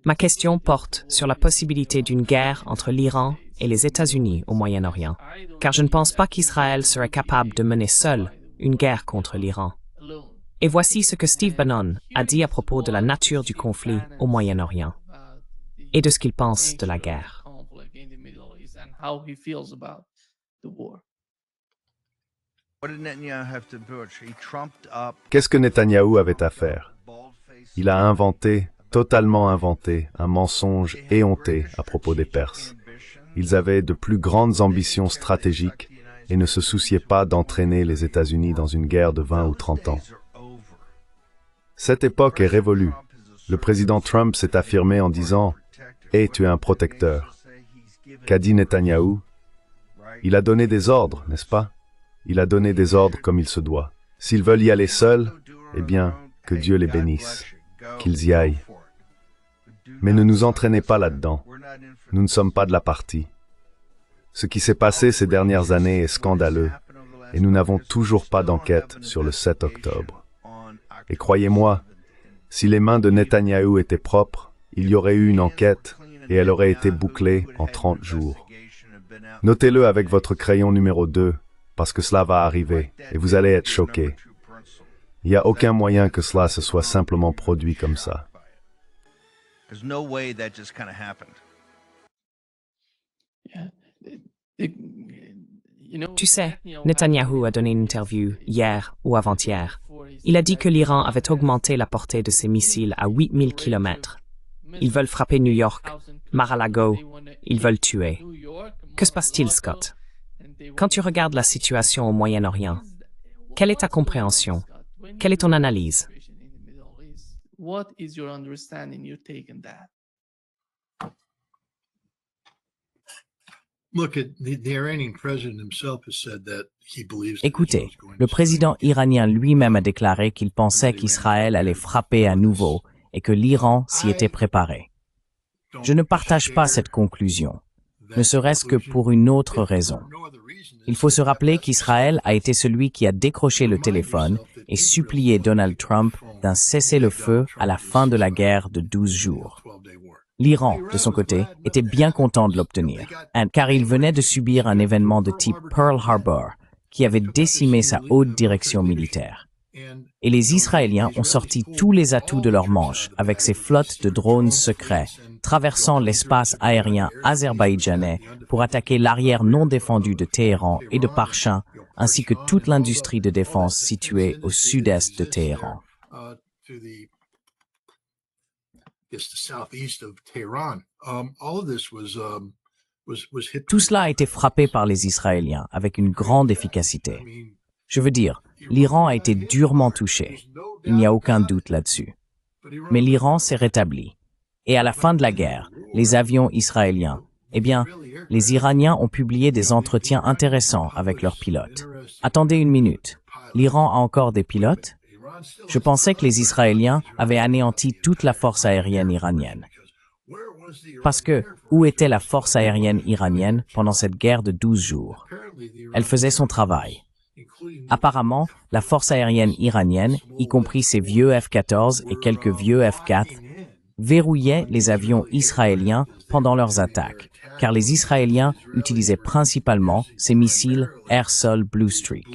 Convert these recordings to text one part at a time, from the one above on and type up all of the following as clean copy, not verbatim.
Ma question porte sur la possibilité d'une guerre entre l'Iran et les États-Unis au Moyen-Orient, car je ne pense pas qu'Israël serait capable de mener seul une guerre contre l'Iran. Et voici ce que Steve Bannon a dit à propos de la nature du conflit au Moyen-Orient et de ce qu'il pense de la guerre. Qu'est-ce que Netanyahou avait à faire? Il a inventé, totalement inventé, un mensonge éhonté à propos des Perses. Ils avaient de plus grandes ambitions stratégiques et ne se souciaient pas d'entraîner les États-Unis dans une guerre de 20 ou 30 ans. Cette époque est révolue. Le président Trump s'est affirmé en disant « Hey, tu es un protecteur ». Qu'a dit Netanyahou? Il a donné des ordres, n'est-ce pas? Il a donné des ordres comme il se doit. S'ils veulent y aller seuls, eh bien, que Dieu les bénisse, qu'ils y aillent. Mais ne nous entraînez pas là-dedans. Nous ne sommes pas de la partie. Ce qui s'est passé ces dernières années est scandaleux, et nous n'avons toujours pas d'enquête sur le 7 octobre. Et croyez-moi, si les mains de Netanyahou étaient propres, il y aurait eu une enquête, et elle aurait été bouclée en 30 jours. Notez-le avec votre crayon numéro 2, parce que cela va arriver, et vous allez être choqués. Il n'y a aucun moyen que cela se soit simplement produit comme ça. Tu sais, Netanyahou a donné une interview hier ou avant-hier. Il a dit que l'Iran avait augmenté la portée de ses missiles à 8000 km. Ils veulent frapper New York, Mar-a-Lago, ils veulent tuer. Que se passe-t-il, Scott? Quand tu regardes la situation au Moyen-Orient, quelle est ta compréhension? Quelle est ton analyse? Écoutez, le président iranien lui-même a déclaré qu'il pensait qu'Israël allait frapper à nouveau et que l'Iran s'y était préparé. Je ne partage pas cette conclusion, ne serait-ce que pour une autre raison. Il faut se rappeler qu'Israël a été celui qui a décroché le téléphone et supplié Donald Trump d'un cessez-le-feu à la fin de la guerre de 12 jours. L'Iran, de son côté, était bien content de l'obtenir, car il venait de subir un événement de type Pearl Harbor qui avait décimé sa haute direction militaire. Et les Israéliens ont sorti tous les atouts de leur manche avec ces flottes de drones secrets traversant l'espace aérien azerbaïdjanais pour attaquer l'arrière non défendu de Téhéran et de Parchin, ainsi que toute l'industrie de défense située au sud-est de Téhéran. Tout cela a été frappé par les Israéliens avec une grande efficacité. Je veux dire, l'Iran a été durement touché. Il n'y a aucun doute là-dessus. Mais l'Iran s'est rétabli. Et à la fin de la guerre, les avions israéliens, eh bien, les Iraniens ont publié des entretiens intéressants avec leurs pilotes. Attendez une minute. L'Iran a encore des pilotes? Je pensais que les Israéliens avaient anéanti toute la force aérienne iranienne. Parce que, où était la force aérienne iranienne pendant cette guerre de 12 jours? Elle faisait son travail. Apparemment, la force aérienne iranienne, y compris ses vieux F-14 et quelques vieux F-4, verrouillait les avions israéliens pendant leurs attaques, car les Israéliens utilisaient principalement ces missiles Air-Sol Blue Streak.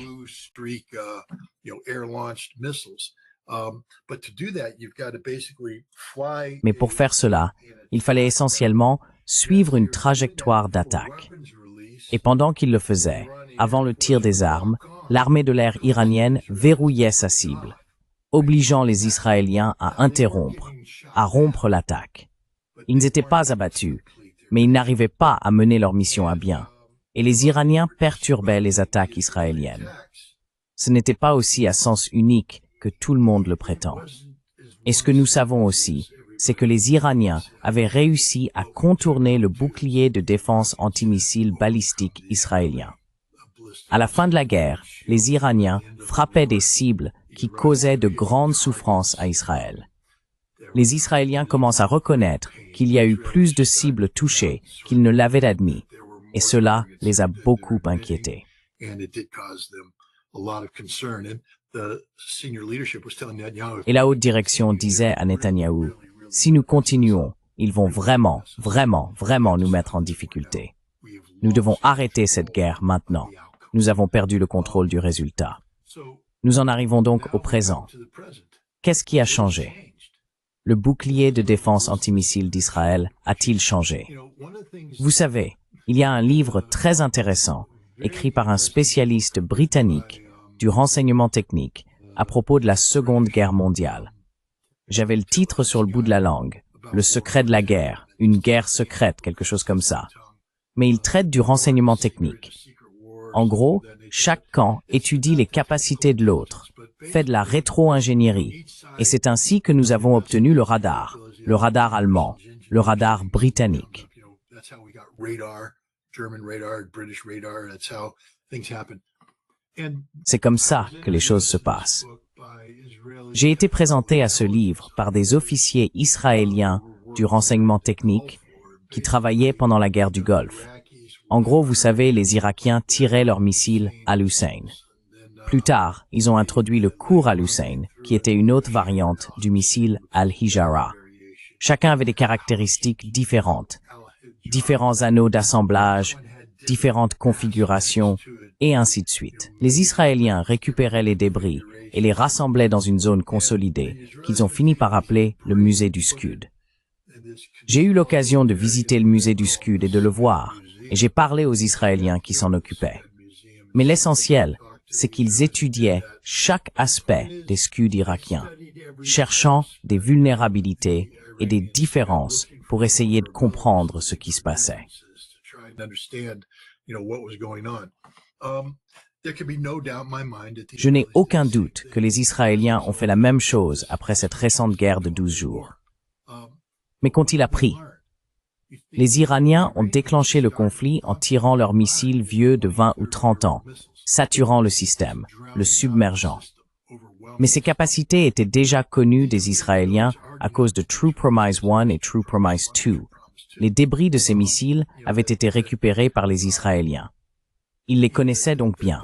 Mais pour faire cela, il fallait essentiellement suivre une trajectoire d'attaque. Et pendant qu'il le faisait, avant le tir des armes, l'armée de l'air iranienne verrouillait sa cible, obligeant les Israéliens à interrompre, à rompre l'attaque. Ils n'étaient pas abattus, mais ils n'arrivaient pas à mener leur mission à bien, et les Iraniens perturbaient les attaques israéliennes. Ce n'était pas aussi à sens unique que tout le monde le prétend. Et ce que nous savons aussi, c'est que les Iraniens avaient réussi à contourner le bouclier de défense antimissile balistique israélien. À la fin de la guerre, les Iraniens frappaient des cibles qui causaient de grandes souffrances à Israël. Les Israéliens commencent à reconnaître qu'il y a eu plus de cibles touchées qu'ils ne l'avaient admis, et cela les a beaucoup inquiétés. Et la haute direction disait à Netanyahou, « Si nous continuons, ils vont vraiment nous mettre en difficulté. Nous devons arrêter cette guerre maintenant. Nous avons perdu le contrôle du résultat. » Nous en arrivons donc au présent. Qu'est-ce qui a changé? Le bouclier de défense antimissile d'Israël a-t-il changé? Vous savez, il y a un livre très intéressant, écrit par un spécialiste britannique du renseignement technique à propos de la Seconde Guerre mondiale. J'avais le titre sur le bout de la langue, Le secret de la guerre, une guerre secrète, quelque chose comme ça. Mais il traite du renseignement technique. En gros, chaque camp étudie les capacités de l'autre, fait de la rétro-ingénierie, et c'est ainsi que nous avons obtenu le radar allemand, le radar britannique. C'est comme ça que les choses se passent. J'ai été présenté à ce livre par des officiers israéliens du renseignement technique qui travaillaient pendant la guerre du Golfe. En gros, vous savez, les Irakiens tiraient leurs missiles Al-Hussein. Plus tard, ils ont introduit le Cour Al-Hussein, qui était une autre variante du missile Al-Hijara. Chacun avait des caractéristiques différentes, différents anneaux d'assemblage, différentes configurations, et ainsi de suite. Les Israéliens récupéraient les débris et les rassemblaient dans une zone consolidée qu'ils ont fini par appeler le musée du Scud. J'ai eu l'occasion de visiter le musée du Scud et de le voir, et j'ai parlé aux Israéliens qui s'en occupaient. Mais l'essentiel, c'est qu'ils étudiaient chaque aspect des Scuds irakiens, cherchant des vulnérabilités et des différences pour essayer de comprendre ce qui se passait. Je n'ai aucun doute que les Israéliens ont fait la même chose après cette récente guerre de 12 jours. Mais qu'ont-ils appris? Les Iraniens ont déclenché le conflit en tirant leurs missiles vieux de 20 ou 30 ans, saturant le système, le submergeant. Mais ces capacités étaient déjà connues des Israéliens à cause de True Promise 1 et True Promise 2. Les débris de ces missiles avaient été récupérés par les Israéliens. Ils les connaissaient donc bien.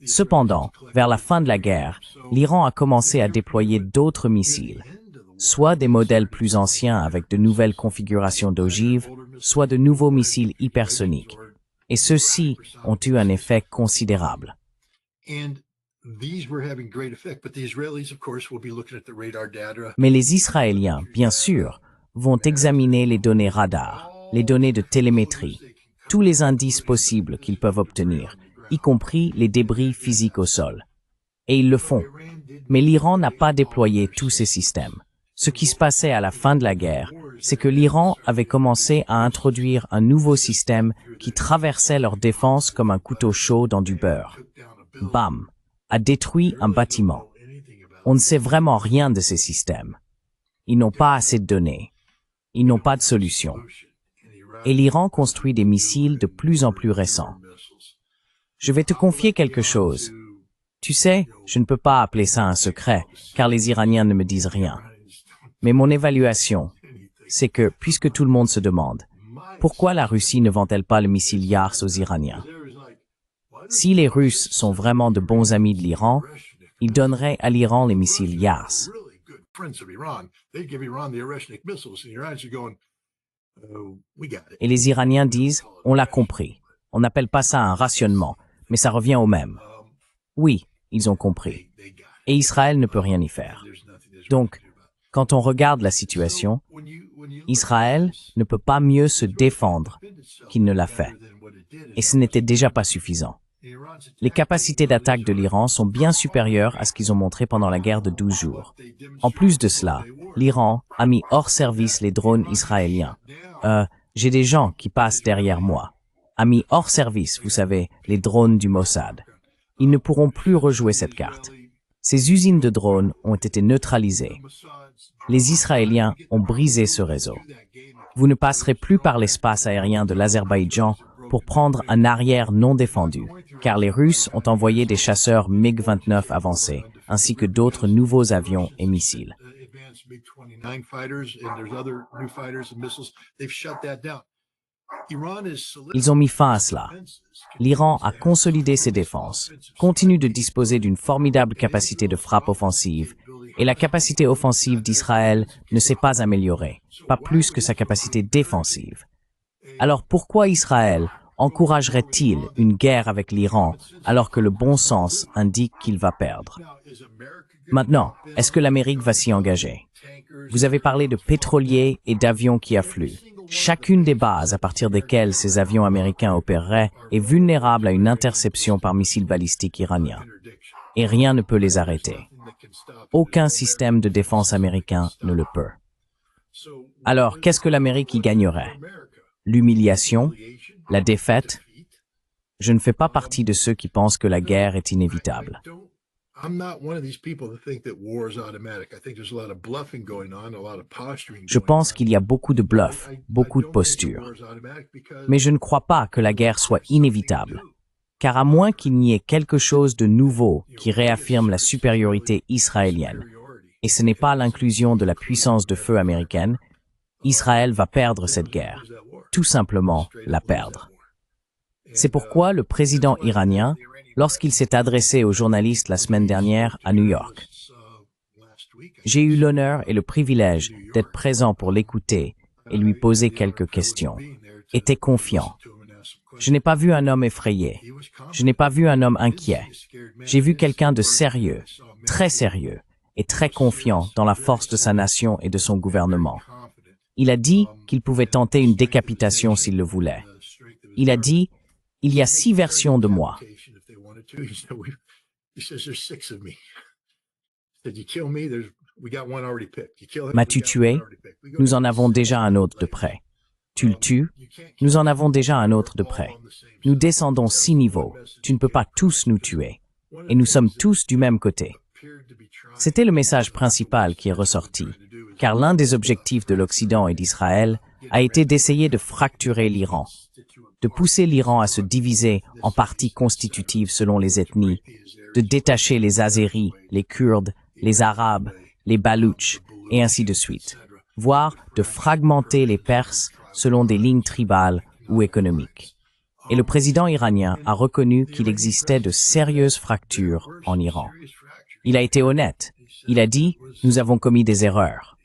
Cependant, vers la fin de la guerre, l'Iran a commencé à déployer d'autres missiles, soit des modèles plus anciens avec de nouvelles configurations d'ogives, soit de nouveaux missiles hypersoniques. Et ceux-ci ont eu un effet considérable. Mais les Israéliens, bien sûr, vont examiner les données radar, les données de télémétrie, tous les indices possibles qu'ils peuvent obtenir, y compris les débris physiques au sol. Et ils le font. Mais l'Iran n'a pas déployé tous ces systèmes. Ce qui se passait à la fin de la guerre, c'est que l'Iran avait commencé à introduire un nouveau système qui traversait leur défense comme un couteau chaud dans du beurre. Bam! A détruit un bâtiment. On ne sait vraiment rien de ces systèmes. Ils n'ont pas assez de données. Ils n'ont pas de solution. Et l'Iran construit des missiles de plus en plus récents. Je vais te confier quelque chose. Tu sais, je ne peux pas appeler ça un secret, car les Iraniens ne me disent rien. Mais mon évaluation, c'est que, puisque tout le monde se demande, pourquoi la Russie ne vend-elle pas le missile Yars aux Iraniens? Si les Russes sont vraiment de bons amis de l'Iran, ils donneraient à l'Iran les missiles Yars. Et les Iraniens disent, on l'a compris. On n'appelle pas ça un rationnement, mais ça revient au même. Oui, ils ont compris. Et Israël ne peut rien y faire. Donc, quand on regarde la situation, Israël ne peut pas mieux se défendre qu'il ne l'a fait. Et ce n'était déjà pas suffisant. Les capacités d'attaque de l'Iran sont bien supérieures à ce qu'ils ont montré pendant la guerre de 12 jours. En plus de cela, l'Iran a mis hors service les drones israéliens. J'ai des gens qui passent derrière moi. A mis hors service, vous savez, les drones du Mossad. Ils ne pourront plus rejouer cette carte. Ces usines de drones ont été neutralisées. Les Israéliens ont brisé ce réseau. Vous ne passerez plus par l'espace aérien de l'Azerbaïdjan pour prendre un arrière non défendu, car les Russes ont envoyé des chasseurs MiG-29 avancés, ainsi que d'autres nouveaux avions et missiles. Ils ont mis fin à cela. L'Iran a consolidé ses défenses, continue de disposer d'une formidable capacité de frappe offensive, et la capacité offensive d'Israël ne s'est pas améliorée, pas plus que sa capacité défensive. Alors pourquoi Israël encouragerait-il une guerre avec l'Iran alors que le bon sens indique qu'il va perdre? Maintenant, est-ce que l'Amérique va s'y engager? Vous avez parlé de pétroliers et d'avions qui affluent. Chacune des bases à partir desquelles ces avions américains opéreraient est vulnérable à une interception par missile balistique iranien. Et rien ne peut les arrêter. Aucun système de défense américain ne le peut. Alors, qu'est-ce que l'Amérique y gagnerait? L'humiliation? La défaite? Je ne fais pas partie de ceux qui pensent que la guerre est inévitable. Je pense qu'il y a beaucoup de bluff, beaucoup de posture. Mais je ne crois pas que la guerre soit inévitable. Car à moins qu'il n'y ait quelque chose de nouveau qui réaffirme la supériorité israélienne, et ce n'est pas l'inclusion de la puissance de feu américaine, Israël va perdre cette guerre. Tout simplement la perdre. C'est pourquoi le président iranien, lorsqu'il s'est adressé aux journalistes la semaine dernière à New York, j'ai eu l'honneur et le privilège d'être présent pour l'écouter et lui poser quelques questions. Était confiant. Je n'ai pas vu un homme effrayé. Je n'ai pas vu un homme inquiet. J'ai vu quelqu'un de sérieux, très sérieux et très confiant dans la force de sa nation et de son gouvernement. Il a dit qu'il pouvait tenter une décapitation s'il le voulait. Il a dit « Il y a 6 versions de moi. » M'as-tu tué? Nous en avons déjà un autre de près. Tu le tues? Nous en avons déjà un autre de près. Nous descendons 6 niveaux. Tu ne peux pas tous nous tuer. Et nous sommes tous du même côté. C'était le message principal qui est ressorti, car l'un des objectifs de l'Occident et d'Israël a été d'essayer de fracturer l'Iran, de pousser l'Iran à se diviser en parties constitutives selon les ethnies, de détacher les Azéris, les Kurdes, les Arabes, les Baloutches, et ainsi de suite, voire de fragmenter les Perses selon des lignes tribales ou économiques. Et le président iranien a reconnu qu'il existait de sérieuses fractures en Iran. Il a été honnête. Il a dit « Nous avons commis des erreurs ».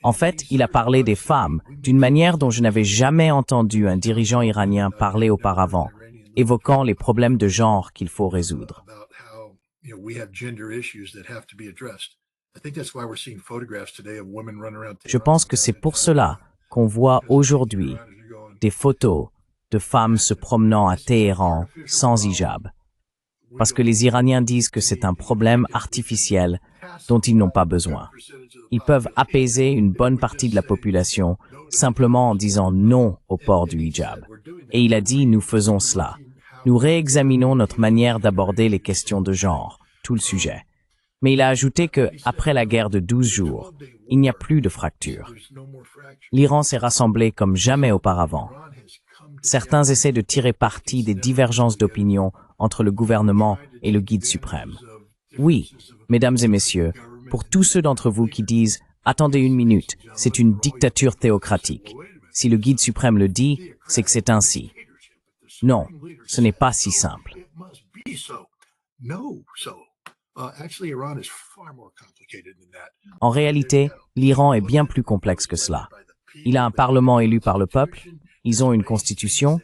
En fait, il a parlé des femmes d'une manière dont je n'avais jamais entendu un dirigeant iranien parler auparavant, évoquant les problèmes de genre qu'il faut résoudre. Je pense que c'est pour cela qu'on voit aujourd'hui des photos de femmes se promenant à Téhéran sans hijab. Parce que les Iraniens disent que c'est un problème artificiel dont ils n'ont pas besoin. Ils peuvent apaiser une bonne partie de la population simplement en disant non au port du hijab. Et il a dit, nous faisons cela. Nous réexaminons notre manière d'aborder les questions de genre, tout le sujet. Mais il a ajouté que, après la guerre de 12 jours, il n'y a plus de fracture. L'Iran s'est rassemblé comme jamais auparavant. Certains essaient de tirer parti des divergences d'opinion entre le gouvernement et le guide suprême. Oui, mesdames et messieurs, pour tous ceux d'entre vous qui disent « Attendez une minute, c'est une dictature théocratique. Si le guide suprême le dit, c'est que c'est ainsi. » Non, ce n'est pas si simple. En réalité, l'Iran est bien plus complexe que cela. Il a un parlement élu par le peuple, ils ont une constitution,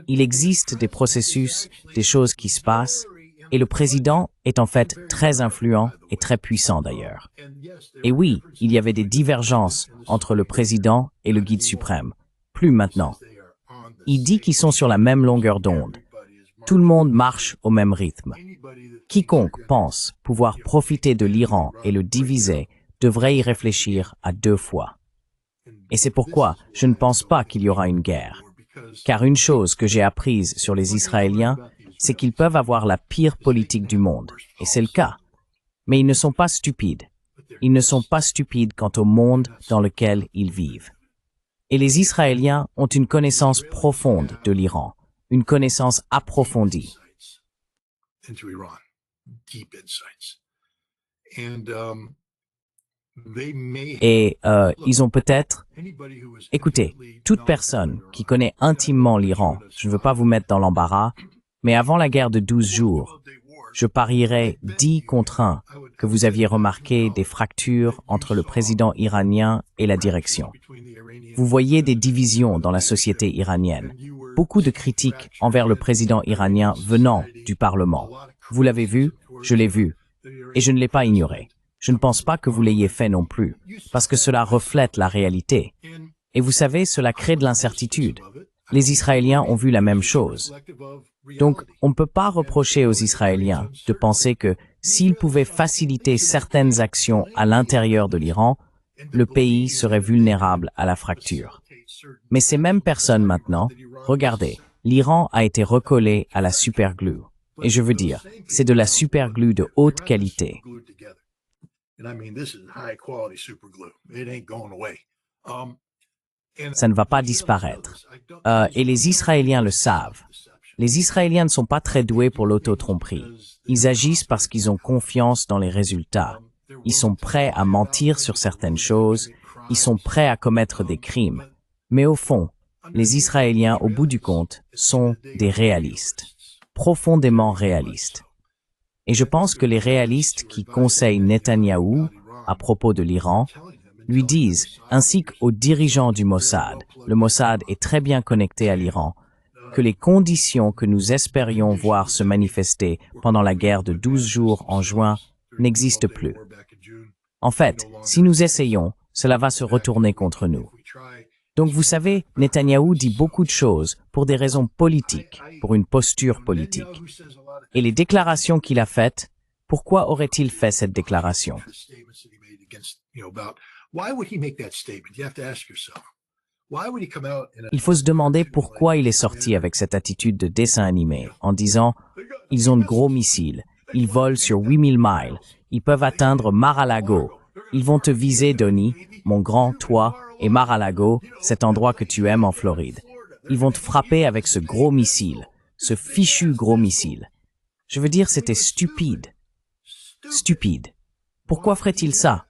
il existe des processus, des choses qui se passent, et le président est en fait très influent et très puissant d'ailleurs. Et oui, il y avait des divergences entre le président et le guide suprême, plus maintenant. Il dit qu'ils sont sur la même longueur d'onde. Tout le monde marche au même rythme. Quiconque pense pouvoir profiter de l'Iran et le diviser devrait y réfléchir à 2 fois. Et c'est pourquoi je ne pense pas qu'il y aura une guerre. Car une chose que j'ai apprise sur les Israéliens, c'est qu'ils peuvent avoir la pire politique du monde, et c'est le cas. Mais ils ne sont pas stupides. Ils ne sont pas stupides quant au monde dans lequel ils vivent. Et les Israéliens ont une connaissance profonde de l'Iran, une connaissance approfondie. Et ils ont peut-être... Écoutez, toute personne qui connaît intimement l'Iran, je ne veux pas vous mettre dans l'embarras, mais avant la guerre de 12 jours, je parierais 10 contre 1 que vous aviez remarqué des fractures entre le président iranien et la direction. Vous voyez des divisions dans la société iranienne. Beaucoup de critiques envers le président iranien venant du Parlement. Vous l'avez vu, je l'ai vu, et je ne l'ai pas ignoré. Je ne pense pas que vous l'ayez fait non plus, parce que cela reflète la réalité. Et vous savez, cela crée de l'incertitude. Les Israéliens ont vu la même chose. Donc, on ne peut pas reprocher aux Israéliens de penser que s'ils pouvaient faciliter certaines actions à l'intérieur de l'Iran, le pays serait vulnérable à la fracture. Mais ces mêmes personnes maintenant, regardez, l'Iran a été recollé à la superglue. Et je veux dire, c'est de la superglue de haute qualité. Ça ne va pas disparaître. Et les Israéliens le savent. Les Israéliens ne sont pas très doués pour l'auto-tromperie. Ils agissent parce qu'ils ont confiance dans les résultats. Ils sont prêts à mentir sur certaines choses. Ils sont prêts à commettre des crimes. Mais au fond, les Israéliens, au bout du compte, sont des réalistes. Profondément réalistes. Et je pense que les réalistes qui conseillent Netanyahou à propos de l'Iran lui disent, ainsi qu'aux dirigeants du Mossad, le Mossad est très bien connecté à l'Iran, que les conditions que nous espérions voir se manifester pendant la guerre de 12 jours en juin n'existent plus. En fait, si nous essayons, cela va se retourner contre nous. Donc vous savez, Netanyahou dit beaucoup de choses pour des raisons politiques, pour une posture politique. Et les déclarations qu'il a faites, pourquoi aurait-il fait cette déclaration? Il faut se demander pourquoi il est sorti avec cette attitude de dessin animé, en disant « Ils ont de gros missiles, ils volent sur 8000 miles, ils peuvent atteindre Mar-a-Lago, ils vont te viser, Donnie, mon grand, toi, et Mar-a-Lago, cet endroit que tu aimes en Floride. Ils vont te frapper avec ce gros missile, ce fichu gros missile. » Je veux dire, c'était stupide. Stupide. Pourquoi ferait-il ça?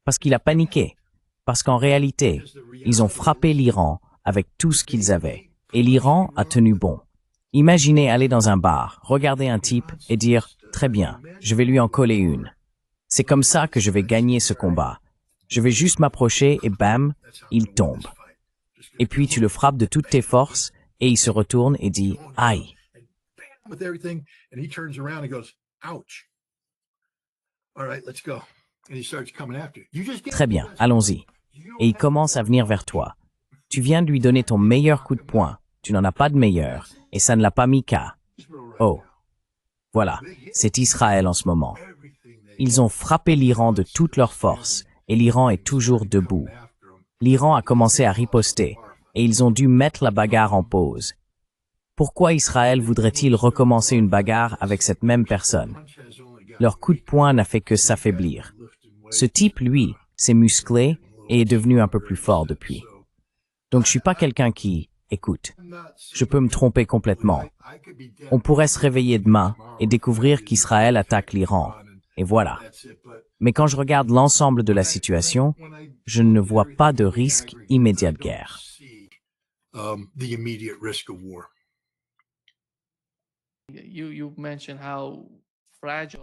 Parce qu'il a paniqué. Parce qu'en réalité, ils ont frappé l'Iran avec tout ce qu'ils avaient. Et l'Iran a tenu bon. Imaginez aller dans un bar, regarder un type et dire « Très bien, je vais lui en coller une. C'est comme ça que je vais gagner ce combat. Je vais juste m'approcher et bam, il tombe. Et puis tu le frappes de toutes tes forces et il se retourne et dit « Aïe ». Très bien, allons-y. Et il commence à venir vers toi. Tu viens de lui donner ton meilleur coup de poing. Tu n'en as pas de meilleur. Et ça ne l'a pas mis qu'à. Oh. Voilà, c'est Israël en ce moment. Ils ont frappé l'Iran de toute leur force. Et l'Iran est toujours debout. L'Iran a commencé à riposter. Et ils ont dû mettre la bagarre en pause. Pourquoi Israël voudrait-il recommencer une bagarre avec cette même personne? Leur coup de poing n'a fait que s'affaiblir. Ce type, lui, s'est musclé et est devenu un peu plus fort depuis. Donc je suis pas quelqu'un qui, écoute, je peux me tromper complètement. On pourrait se réveiller demain et découvrir qu'Israël attaque l'Iran. Et voilà. Mais quand je regarde l'ensemble de la situation, je ne vois pas de risque immédiat de guerre.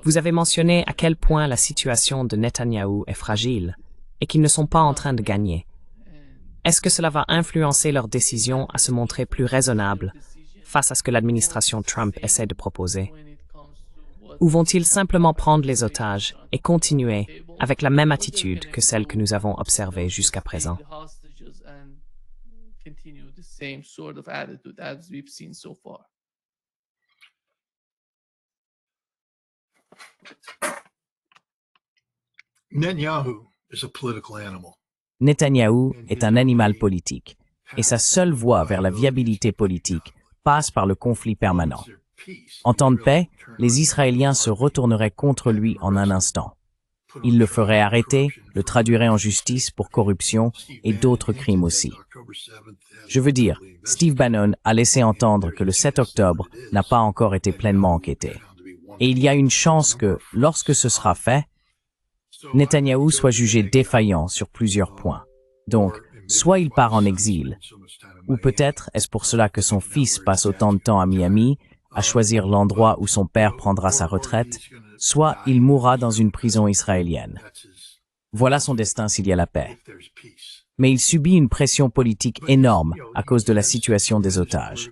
Vous avez mentionné à quel point la situation de Netanyahou est fragile et qu'ils ne sont pas en train de gagner. Est-ce que cela va influencer leur décision à se montrer plus raisonnable face à ce que l'administration Trump essaie de proposer? Ou vont-ils simplement prendre les otages et continuer avec la même attitude que celle que nous avons observée jusqu'à présent? Netanyahou est un animal politique, et sa seule voie vers la viabilité politique passe par le conflit permanent. En temps de paix, les Israéliens se retourneraient contre lui en un instant. Ils le feraient arrêter, le traduiraient en justice pour corruption et d'autres crimes aussi. Je veux dire, Steve Bannon a laissé entendre que le 7 octobre n'a pas encore été pleinement enquêté. Et il y a une chance que, lorsque ce sera fait, Netanyahou soit jugé défaillant sur plusieurs points. Donc, soit il part en exil, ou peut-être est-ce pour cela que son fils passe autant de temps à Miami, à choisir l'endroit où son père prendra sa retraite, soit il mourra dans une prison israélienne. Voilà son destin s'il y a la paix. Mais il subit une pression politique énorme à cause de la situation des otages.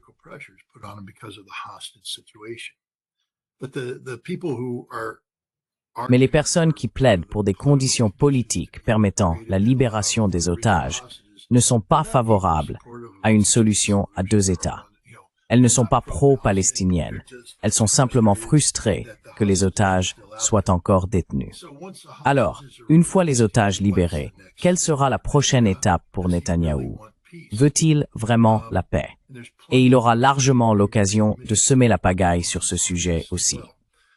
Mais les personnes qui plaident pour des conditions politiques permettant la libération des otages ne sont pas favorables à une solution à deux États. Elles ne sont pas pro-palestiniennes. Elles sont simplement frustrées que les otages soient encore détenus. Alors, une fois les otages libérés, quelle sera la prochaine étape pour Netanyahou? Veut-il vraiment la paix? Et il aura largement l'occasion de semer la pagaille sur ce sujet aussi.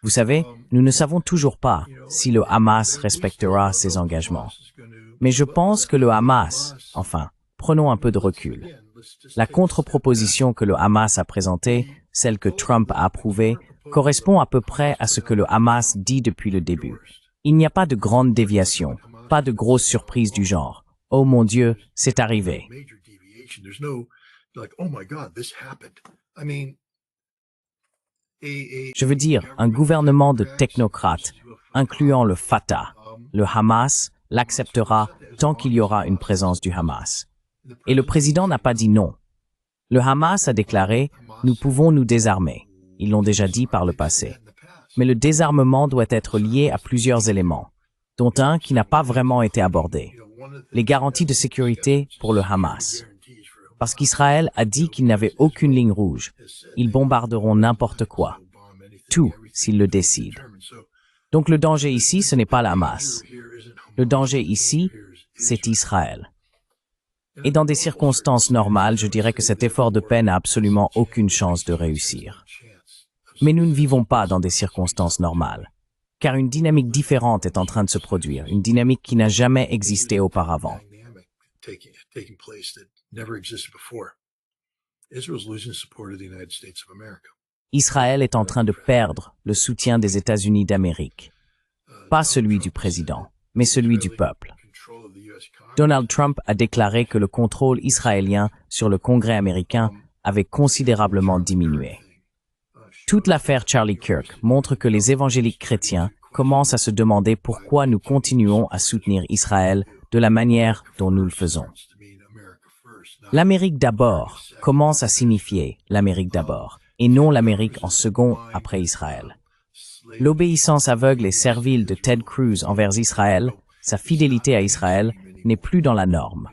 Vous savez, nous ne savons toujours pas si le Hamas respectera ses engagements. Mais je pense que le Hamas, enfin, prenons un peu de recul. La contre-proposition que le Hamas a présentée, celle que Trump a approuvée, correspond à peu près à ce que le Hamas dit depuis le début. Il n'y a pas de grande déviation, pas de grosse surprise du genre. Oh mon Dieu, c'est arrivé. Je veux dire, un gouvernement de technocrates, incluant le Fatah, le Hamas, l'acceptera tant qu'il y aura une présence du Hamas. Et le président n'a pas dit non. Le Hamas a déclaré « Nous pouvons nous désarmer ». Ils l'ont déjà dit par le passé. Mais le désarmement doit être lié à plusieurs éléments, dont un qui n'a pas vraiment été abordé. Les garanties de sécurité pour le Hamas. Parce qu'Israël a dit qu'il n'avait aucune ligne rouge. Ils bombarderont n'importe quoi. Tout, s'ils le décident. Donc le danger ici, ce n'est pas le Hamas. Le danger ici, c'est Israël. Et dans des circonstances normales, je dirais que cet effort de paix n'a absolument aucune chance de réussir. Mais nous ne vivons pas dans des circonstances normales, car une dynamique différente est en train de se produire, une dynamique qui n'a jamais existé auparavant. Israël est en train de perdre le soutien des États-Unis d'Amérique. Pas celui du président, mais celui du peuple. Donald Trump a déclaré que le contrôle israélien sur le Congrès américain avait considérablement diminué. Toute l'affaire Charlie Kirk montre que les évangéliques chrétiens commencent à se demander pourquoi nous continuons à soutenir Israël de la manière dont nous le faisons. L'Amérique d'abord commence à signifier l'Amérique d'abord, et non l'Amérique en second après Israël. L'obéissance aveugle et servile de Ted Cruz envers Israël, sa fidélité à Israël, n'est plus dans la norme.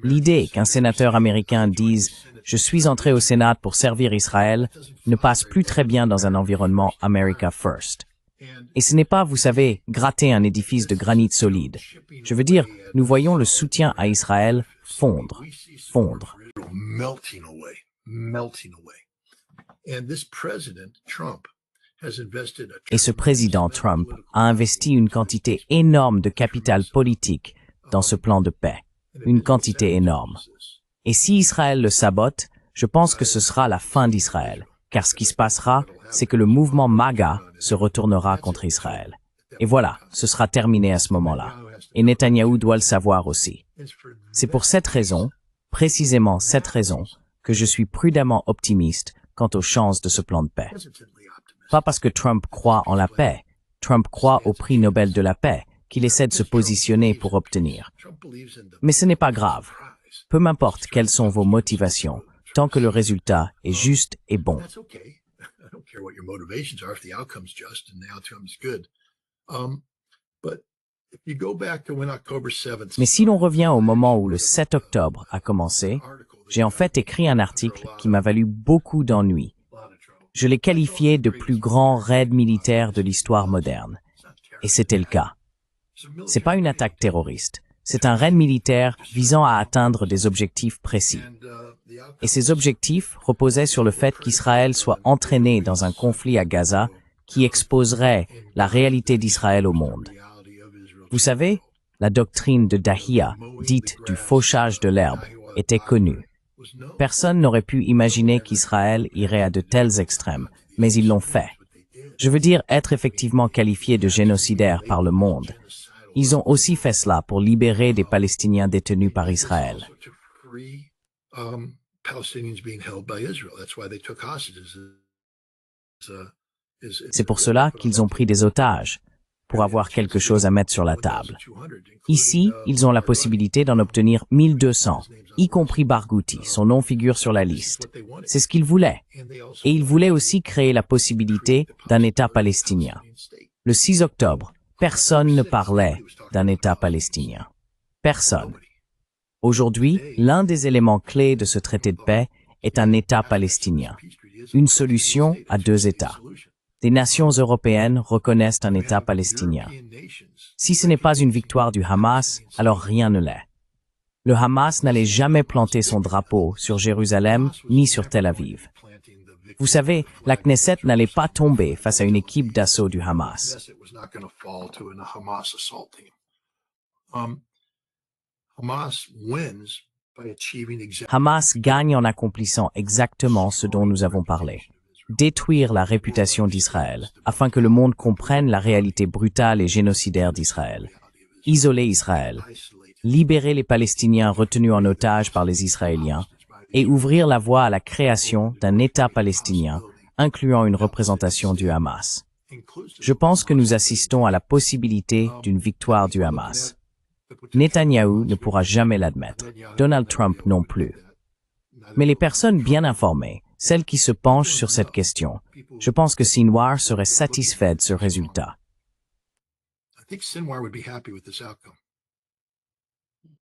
L'idée qu'un sénateur américain dise « Je suis entré au Sénat pour servir Israël » ne passe plus très bien dans un environnement America First. Et ce n'est pas, vous savez, gratter un édifice de granit solide. Je veux dire, nous voyons le soutien à Israël fondre. Et ce président Trump a investi une quantité énorme de capital politique dans ce plan de paix. Une quantité énorme. Et si Israël le sabote, je pense que ce sera la fin d'Israël. Car ce qui se passera, c'est que le mouvement MAGA se retournera contre Israël. Et voilà, ce sera terminé à ce moment-là. Et Netanyahou doit le savoir aussi. C'est pour cette raison, précisément cette raison, que je suis prudemment optimiste quant aux chances de ce plan de paix. Pas parce que Trump croit en la paix. Trump croit au prix Nobel de la paix, qu'il essaie de se positionner pour obtenir. Mais ce n'est pas grave. Peu m'importe quelles sont vos motivations, tant que le résultat est juste et bon. Mais si l'on revient au moment où le 7 octobre a commencé, j'ai en fait écrit un article qui m'a valu beaucoup d'ennuis. Je l'ai qualifié de plus grand raid militaire de l'histoire moderne. Et c'était le cas. C'est pas une attaque terroriste. C'est un raid militaire visant à atteindre des objectifs précis. Et ces objectifs reposaient sur le fait qu'Israël soit entraîné dans un conflit à Gaza qui exposerait la réalité d'Israël au monde. Vous savez, la doctrine de Dahia, dite du fauchage de l'herbe, était connue. Personne n'aurait pu imaginer qu'Israël irait à de tels extrêmes, mais ils l'ont fait. Je veux dire être effectivement qualifié de génocidaire par le monde. Ils ont aussi fait cela pour libérer des Palestiniens détenus par Israël. C'est pour cela qu'ils ont pris des otages, pour avoir quelque chose à mettre sur la table. Ici, ils ont la possibilité d'en obtenir 1200, y compris Barghouti, son nom figure sur la liste. C'est ce qu'ils voulaient. Et ils voulaient aussi créer la possibilité d'un État palestinien. Le 6 octobre, personne ne parlait d'un État palestinien. Personne. Aujourd'hui, l'un des éléments clés de ce traité de paix est un État palestinien. Une solution à deux États. Des nations européennes reconnaissent un État palestinien. Si ce n'est pas une victoire du Hamas, alors rien ne l'est. Le Hamas n'allait jamais planter son drapeau sur Jérusalem ni sur Tel Aviv. Vous savez, la Knesset n'allait pas tomber face à une équipe d'assaut du Hamas. Hamas gagne en accomplissant exactement ce dont nous avons parlé. Détruire la réputation d'Israël, afin que le monde comprenne la réalité brutale et génocidaire d'Israël. Isoler Israël. Libérer les Palestiniens retenus en otage par les Israéliens et ouvrir la voie à la création d'un État palestinien, incluant une représentation du Hamas. Je pense que nous assistons à la possibilité d'une victoire du Hamas. Netanyahou ne pourra jamais l'admettre, Donald Trump non plus. Mais les personnes bien informées, celles qui se penchent sur cette question, je pense que Sinwar serait satisfait de ce résultat. I think Sinwar would be happy with this outcome.